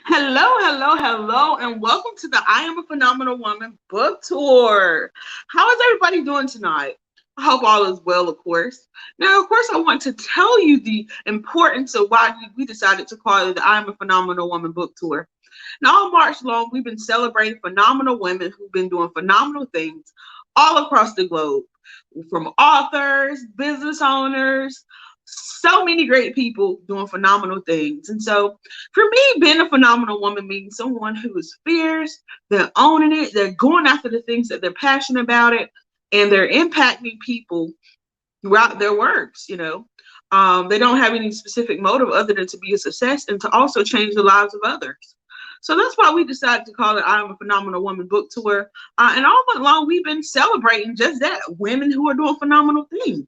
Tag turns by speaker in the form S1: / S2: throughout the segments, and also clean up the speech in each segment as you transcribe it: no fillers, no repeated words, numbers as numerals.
S1: Hello, hello, hello, and welcome to the I Am a Phenomenal Woman book tour. How is everybody doing tonight? I hope all is well, of course. Now, of course, I want to tell you the importance of why we decided to call it the I Am a Phenomenal Woman book tour. Now, all March long, we've been celebrating phenomenal women who've been doing phenomenal things all across the globe, from authors, business owners, so many great people doing phenomenal things. And so for me, being a phenomenal woman means someone who is fierce, they're owning it, they're going after the things that they're passionate about it, and they're impacting people throughout their works. They don't have any specific motive other than to be a success and to also change the lives of others. So that's why we decided to call it I Am a Phenomenal Woman book tour. And all month long, we've been celebrating just that, women who are doing phenomenal things.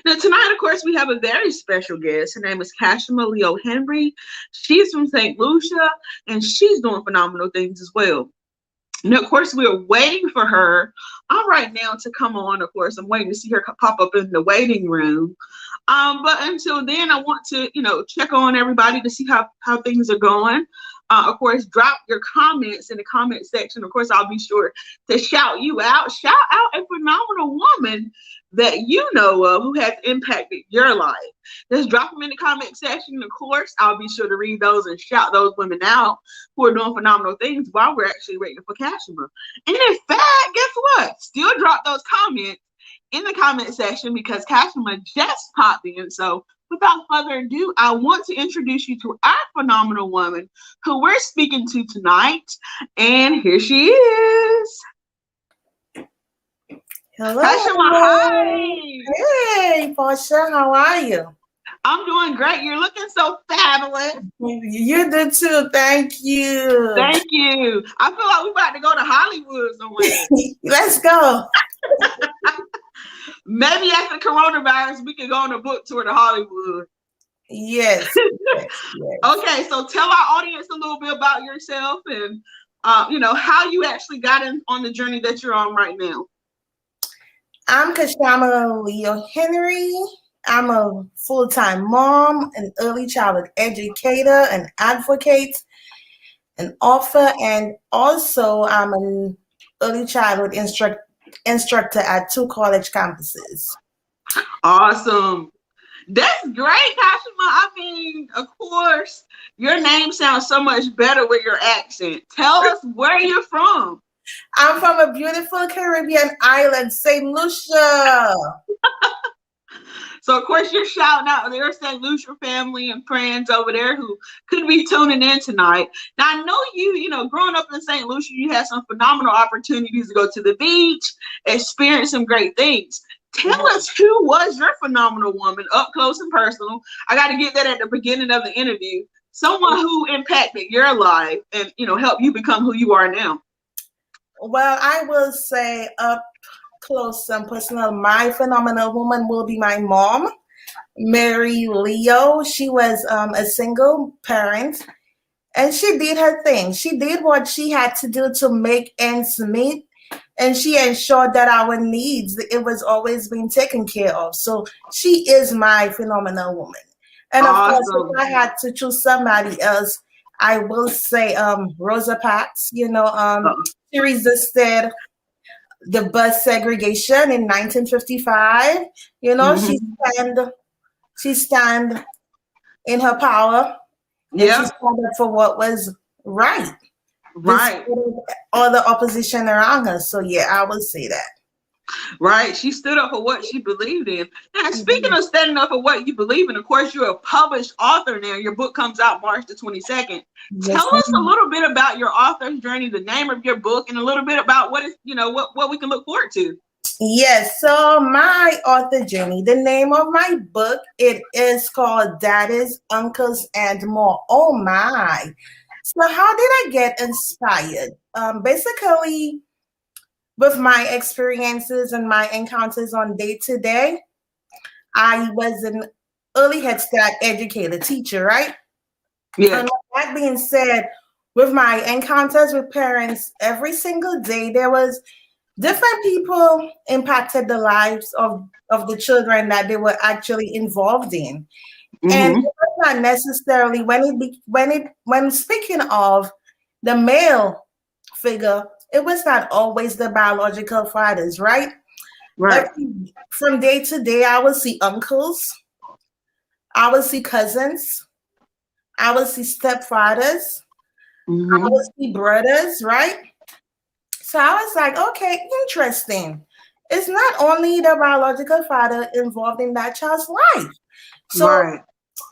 S1: Now, tonight, of course, we have a very special guest. Her name is Kashama Leo-Henry. She's from St. Lucia, and she's doing phenomenal things as well. Now, of course, we're waiting for her right now to come on. Of course, I'm waiting to see her pop up in the waiting room. But until then, I want to, check on everybody to see how things are going. Of course, drop your comments in the comment section. Of course, I'll be sure to shout you out. Shout out a phenomenal woman that you know of who has impacted your life. Just drop them in the comment section. Of course, I'll be sure to read those and shout those women out who are doing phenomenal things while we're actually waiting for Kashama. And in fact, guess what? Still drop those comments in the comment section because Kashama just popped in. So without further ado, I want to introduce you to our phenomenal woman who we're speaking to tonight. And here she is.
S2: Hello.
S1: Kashama, hi.
S2: Hey, Portia, how are you?
S1: I'm doing great. You're looking so fabulous.
S2: You do too. Thank you.
S1: Thank you. I feel like we're about to go to Hollywood somewhere.
S2: Let's go.
S1: Maybe after coronavirus, we can go on a book tour to Hollywood.
S2: Yes.
S1: Okay, so tell our audience a little bit about yourself and, how you actually got in on the journey that you're on right now.
S2: I'm Kashama Leo-Henry. I'm a full-time mom, an early childhood educator, an advocate, an author, and also I'm an early childhood instructor at 2 college campuses.
S1: Awesome. That's great, Kashama. I mean, of course, your name sounds so much better with your accent. Tell us where you're from.
S2: I'm from a beautiful Caribbean island, St. Lucia.
S1: So, of course, you're shouting out their St. Lucia family and friends over there who could be tuning in tonight. Now, I know you growing up in St. Lucia, you had some phenomenal opportunities to go to the beach, experience some great things. Tell us, who was your phenomenal woman up close and personal? I got to get that at the beginning of the interview. Someone who impacted your life and, helped you become who you are now.
S2: Well, I will say up close and personal, my phenomenal woman will be my mom, Mary Leo. She was a single parent, and she did her thing. She did what she had to do to make ends meet, and she ensured that our needs, it was always being taken care of. So she is my phenomenal woman. And of course, if I had to choose somebody else, I will say Rosa Parks. She resisted the bus segregation in 1955. She stand in her power.
S1: Yeah.
S2: She stood up for what was right.
S1: Right.
S2: All the opposition around her. So yeah, I will say that.
S1: Right. She stood up for what she believed in. Now, speaking of standing up for what you believe in, of course, you're a published author now. Your book comes out March the 22nd.
S2: Yes,
S1: Tell us a little bit about your author's journey, the name of your book, and a little bit about what we can look forward to.
S2: Yes. So my author journey, the name of my book, it is called Daddies, Uncles, and More. Oh my. So how did I get inspired? Basically, with my experiences and my encounters on day-to-day, I was an early Head Start educator, teacher, right?
S1: Yeah.
S2: And with that being said, with my encounters with parents every single day, there was different people impacted the lives of the children that they were actually involved in. And it was not necessarily when speaking of the male figure, it was not always the biological fathers, right?
S1: Right.
S2: From day to day, I will see uncles, I will see cousins, I will see stepfathers, I will
S1: Mm-hmm.
S2: see brothers, right? So I was like, okay, interesting. It's not only the biological father involved in that child's life. So
S1: Right.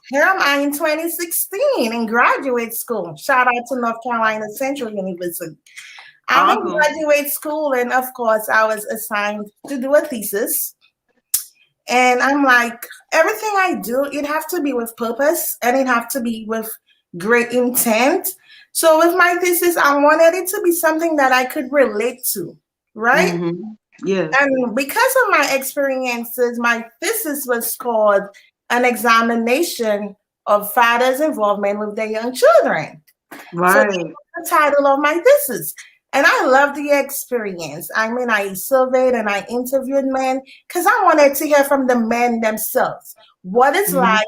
S2: here am I in 2016 in graduate school. Shout out to North Carolina Central University. I'm in
S1: Awesome.
S2: graduate school, and of course, I was assigned to do a thesis. And I'm like, everything I do, it have to be with purpose and it have to be with great intent. So with my thesis, I wanted it to be something that I could relate to, right?
S1: Mm-hmm. Yes.
S2: And because of my experiences, my thesis was called An Examination of Fathers' Involvement with Their Young Children. So that
S1: Right.
S2: was the title of my thesis. And I loved the experience. I mean, I surveyed and I interviewed men because I wanted to hear from the men themselves. What is
S1: Mm-hmm.
S2: like,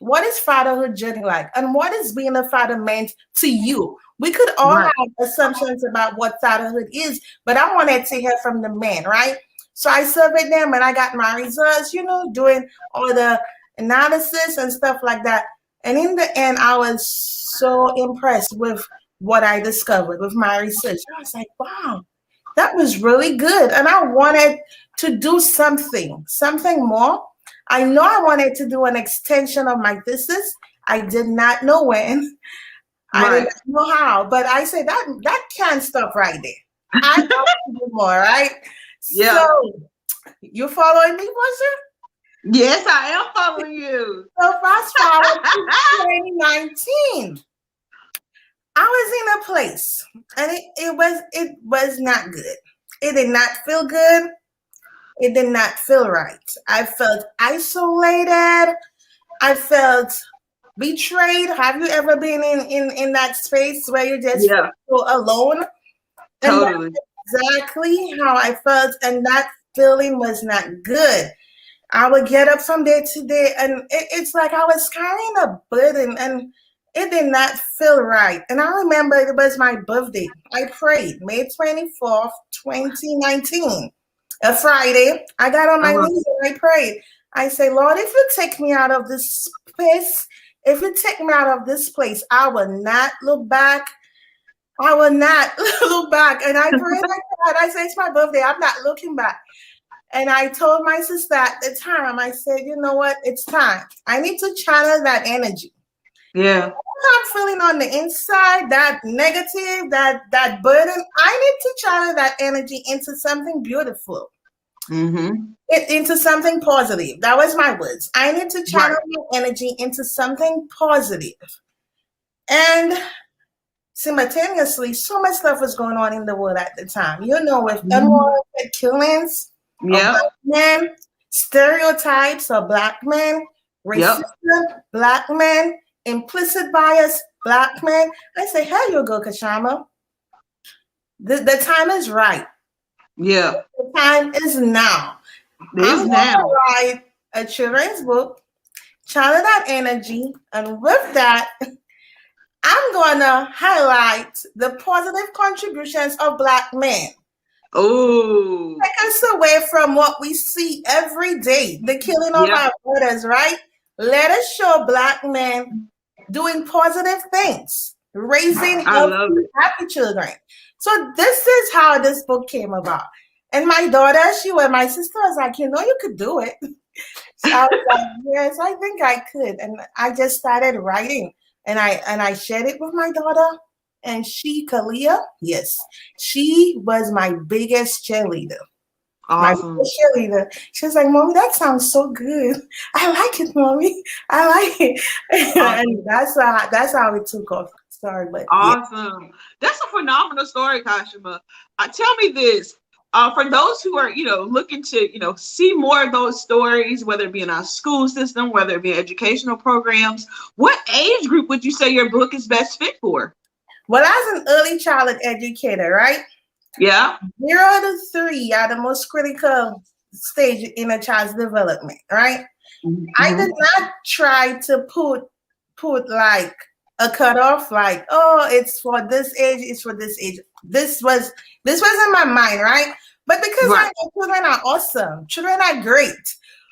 S2: what is fatherhood journey like? And what is being a father meant to you? We could all
S1: Right.
S2: have assumptions about what fatherhood is, but I wanted to hear from the men, right? So I surveyed them and I got my results, doing all the analysis and stuff like that. And in the end, I was so impressed with what I discovered with my research. I was like, wow, that was really good. And I wanted to do something more. I know I wanted to do an extension of my thesis. I did not know when. I did
S1: Right.
S2: not know how. But I said that can't stop right there. I have to do more, right?
S1: Yeah.
S2: So you following me, Portia?
S1: Yes, I am following you.
S2: So fast forward to 2019. I was in a place and it was not good. It did not feel good. It did not feel right. I felt isolated. I felt betrayed. Have you ever been in that space where you just
S1: Yeah.
S2: feel so alone? And
S1: Totally.
S2: that's exactly how I felt, and that feeling was not good. I would get up from day to day, and it's like I was carrying a burden, and it did not feel right. And I remember it was my birthday. I prayed May 24th, 2019, a Friday. I got on my
S1: Uh-huh.
S2: knees and I prayed. I say, Lord, if you take me out of this space, if you take me out of this place, I will not look back. I will not look back. And I prayed like that. I say, it's my birthday. I'm not looking back. And I told my sister at the time, I said, you know what? It's time. I need to channel that energy.
S1: Yeah.
S2: What I'm feeling on the inside, that negative, that burden, I need to channel that energy into something beautiful,
S1: Mm-hmm.
S2: into something positive. That was my words. I need to channel
S1: Right.
S2: my energy into something positive. And simultaneously, so much stuff was going on in the world at the time. With
S1: Mm-hmm.
S2: unwarranted killings of
S1: Yep.
S2: black men, stereotypes of black men, racism,
S1: Yep.
S2: black men, implicit bias, black men. I say, here you go, Kashama. The time is right.
S1: Yeah.
S2: The time is now. I'm
S1: This
S2: going to
S1: now.
S2: write a children's book, channel that energy, and with that, I'm going to highlight the positive contributions of black men.
S1: Oh.
S2: Take us away from what we see every day, the killing of
S1: Yep.
S2: our brothers, right? Let us show black men doing positive things, raising
S1: I love
S2: healthy,
S1: it.
S2: happy children. So this is how this book came about. And my daughter, my sister was like, you could do it. So I was like, yes, I think I could. And I just started writing and I shared it with my daughter. And Kalia, yes, she was my biggest cheerleader. My
S1: Awesome.
S2: biggest cheerleader. She was like, Mommy, that sounds so good. I like it, Mommy. I like it.
S1: Awesome.
S2: And that's how it took off. Sorry, but yeah.
S1: Awesome. That's a phenomenal story, Kashima. Tell me this. For those who are, looking to, see more of those stories, whether it be in our school system, whether it be educational programs, what age group would you say your book is best fit for?
S2: Well, as an early childhood educator, right?
S1: Yeah.
S2: 0 to 3 are the most critical stage in a child's development, right? I
S1: Mm-hmm.
S2: did not try to put put like a cutoff, like, oh, it's for this age, it's for this age. This was in my mind, right? But because I
S1: Right.
S2: know children are awesome, children are great.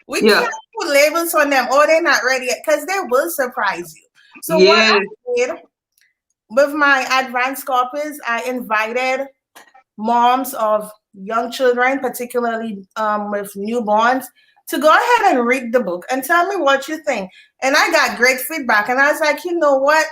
S2: We
S1: Yeah.
S2: can't put labels on them, oh, they're not ready yet, because they will surprise you. So what
S1: Yes.
S2: I did with my advanced copies, I invited moms of young children, particularly with newborns, to go ahead and read the book and tell me what you think. And I got great feedback. And I was like, you know what?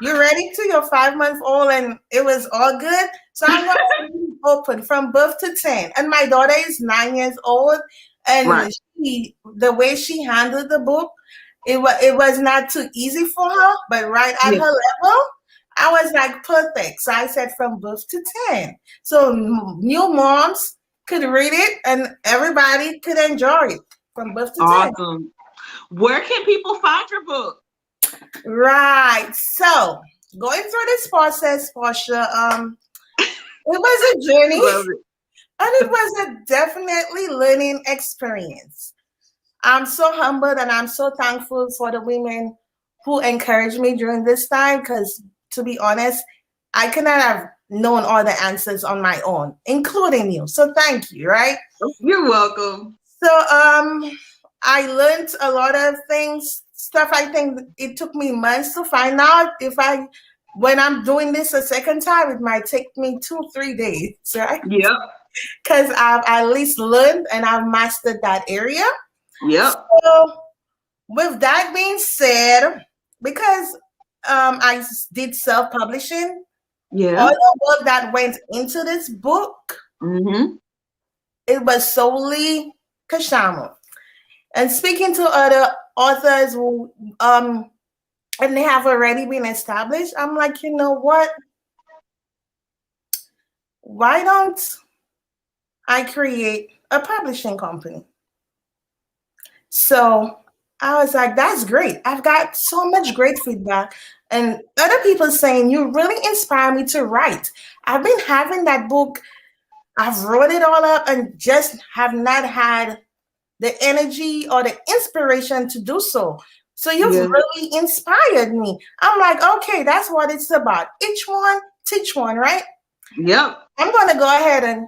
S2: You're ready to your 5-month-old, and it was all good. So I'm going to open from birth to 10. And my daughter is 9 years old, and
S1: Right.
S2: the way she handled the book, it was not too easy for her, but right at
S1: Yeah.
S2: her level, I was like, perfect. So I said from birth to 10. So new moms could read it and everybody could enjoy it from birth to 10.
S1: Awesome. Where can people find your book?
S2: Right. So going through this process, Portia, it was a journey
S1: Love it.
S2: and it was a definitely learning experience. I'm so humbled and I'm so thankful for the women who encouraged me during this time, because to be honest, I could not have known all the answers on my own, including you. So thank you, right?
S1: You're welcome.
S2: So I learned a lot of stuff I think it took me months to find out. When I'm doing this a second time, it might take me 2-3 days, right?
S1: Yep.
S2: Because I've at least learned and I've mastered that area.
S1: Yep.
S2: So with that being said, because I did self-publishing,
S1: Yeah.
S2: all the work that went into this book,
S1: Mm-hmm.
S2: it was solely Kashama. And speaking to other authors who and they have already been established, I'm like, you know what? Why don't I create a publishing company? So I was like, that's great. I've got so much great feedback. And other people saying, you really inspire me to write. I've been having that book. I've wrote it all up and just have not had the energy or the inspiration to do so. So you've
S1: Yeah.
S2: really inspired me. I'm like, okay, that's what it's about. Each one, teach one, right?
S1: Yep.
S2: I'm going to go ahead and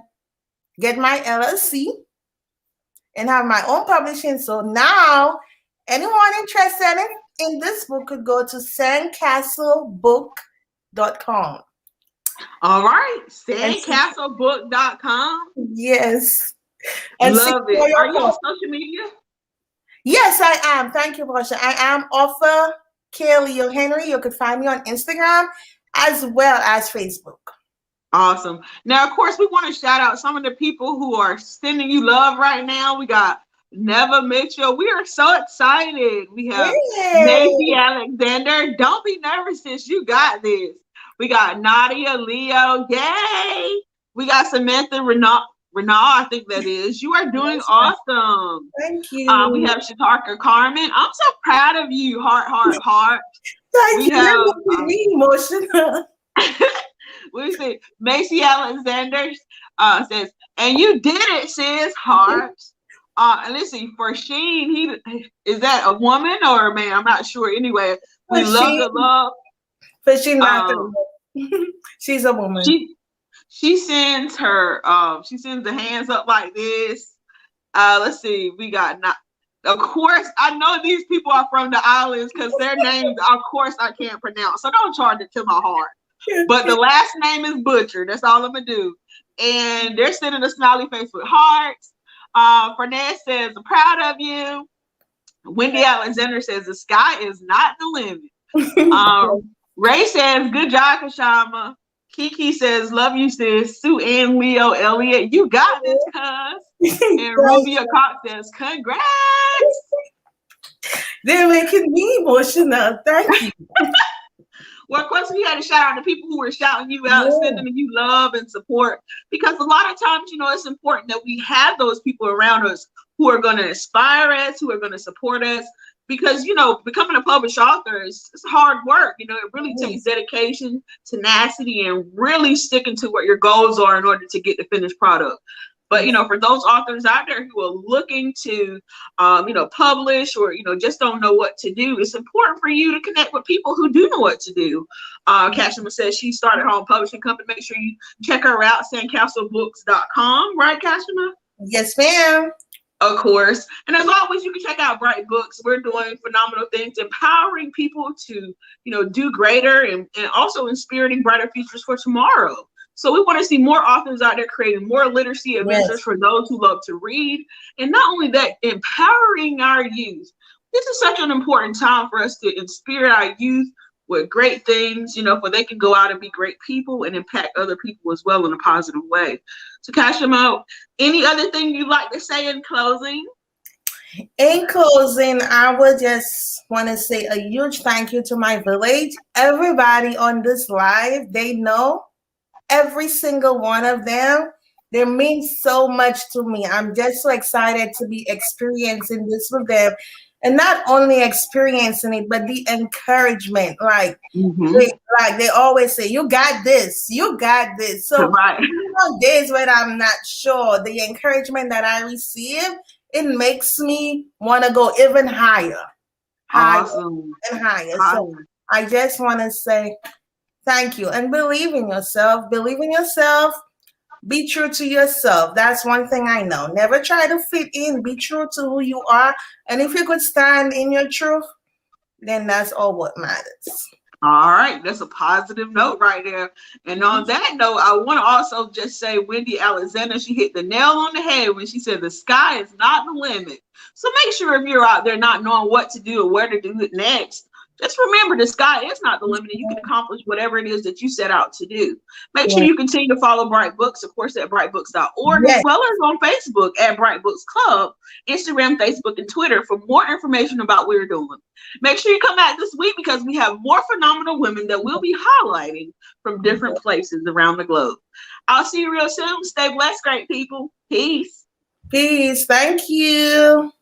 S2: get my LLC and have my own publishing. So now anyone interested in this book could go to sandcastlebook.com.
S1: All right. Sandcastlebook.com.
S2: Yes. And
S1: Love it.
S2: secure your
S1: Are you on
S2: copy.
S1: social media?
S2: Yes, I am. Thank you, Portia. I am author Leo-Henry. You can find me on Instagram as well as Facebook.
S1: Awesome. Now, of course, we want to shout out some of the people who are sending you love right now. We got Neva Mitchell. We are so excited. We have Macy Alexander. Don't be nervous, sis. You got this. We got Nadia Leo. Yay. We got Samantha Renaud, I think that is. You are doing awesome.
S2: Thank you.
S1: We have Shatarka Carmen. I'm so proud of you. Heart, heart, heart.
S2: Thank you.
S1: Have,
S2: You're making me emotional.
S1: We see Macy Alexander says, and you did it, sis. Hearts. And let's see, for Sheen, is that a woman or a man? I'm not sure. Anyway, we love the love.
S2: But she's not she's a woman.
S1: She sends the hands up like this. Let's see, we got of course, I know these people are from the islands because their names, of course, I can't pronounce. So don't charge it to my heart. But the last name is Butcher. That's all I'm gonna do. And they're sending a smiley face with hearts. Fernand says, I'm proud of you. Wendy Alexander says, the sky is not the limit. Ray says, good job, Kashama. Kiki says, love you, sis. Sue Ann Leo Elliott, you got this, cuz. And Rubia Cox says, congrats.
S2: They're making me emotional. Thank you.
S1: Well, of course, we had to shout out the people who were shouting you out, sending you love and support. Because a lot of times, it's important that we have those people around us who are going to inspire us, who are going to support us. Because, becoming a published author is hard work. It really takes dedication, tenacity, and really sticking to what your goals are in order to get the finished product. But, for those authors out there who are looking to, publish or, just don't know what to do, it's important for you to connect with people who do know what to do. Kashama says she started her own publishing company. Make sure you check her out, sandcastlebooks.com. Right, Kashama?
S2: Yes, ma'am.
S1: Of course. And as always, you can check out Bright Books. We're doing phenomenal things, empowering people to, do greater and also inspiring brighter futures for tomorrow. So we want to see more authors out there creating more literacy adventures for those who love to read. And not only that, empowering our youth. This is such an important time for us to inspire our youth with great things, where they can go out and be great people and impact other people as well in a positive way. So Kashama, any other thing you'd like to say in closing?
S2: In closing, I would just want to say a huge thank you to my village. Everybody on this live, they know, every single one of them, they mean so much to me. I'm just so excited to be experiencing this with them. And not only experiencing it, but the encouragement. They always say, you got this, you got this. So days when I'm not sure, the encouragement that I receive, it makes me want to go even higher.
S1: Awesome.
S2: And higher. So I just want to say thank you. And believe in yourself. Believe in yourself. Be true to yourself. That's one thing I know. Never try to fit in. Be true to who you are. And if you could stand in your truth, then that's all what matters.
S1: All right. That's a positive note right there. And on that note, I want to also just say Wendy Alexander, she hit the nail on the head when she said the sky is not the limit. So make sure if you're out there not knowing what to do or where to do it next, just remember the sky is not the limit, and you can accomplish whatever it is that you set out to do. Make sure you continue to follow Bright Books, of course, at brightbooks.org, as well as on Facebook at Bright Books Club, Instagram, Facebook, and Twitter for more information about what we're doing. Make sure you come back this week because we have more phenomenal women that we'll be highlighting from different places around the globe. I'll see you real soon. Stay blessed, great people. Peace.
S2: Peace. Thank you.